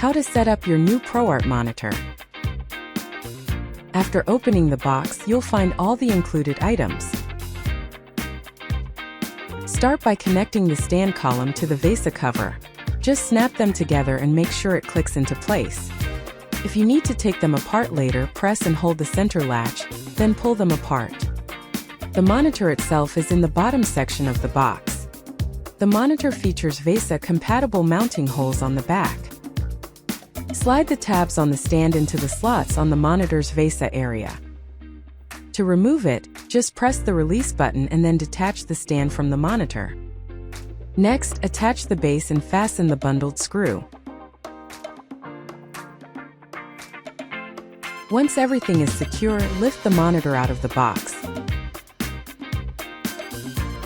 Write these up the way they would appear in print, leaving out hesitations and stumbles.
How to set up your new ProArt monitor. After opening the box, you'll find all the included items. Start by connecting the stand column to the VESA cover. Just snap them together and make sure it clicks into place. If you need to take them apart later, press and hold the center latch, then pull them apart. The monitor itself is in the bottom section of the box. The monitor features VESA-compatible mounting holes on the back. Slide the tabs on the stand into the slots on the monitor's VESA area. To remove it, just press the release button and then detach the stand from the monitor. Next, attach the base and fasten the bundled screw. Once everything is secure, lift the monitor out of the box.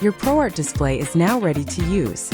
Your ProArt display is now ready to use.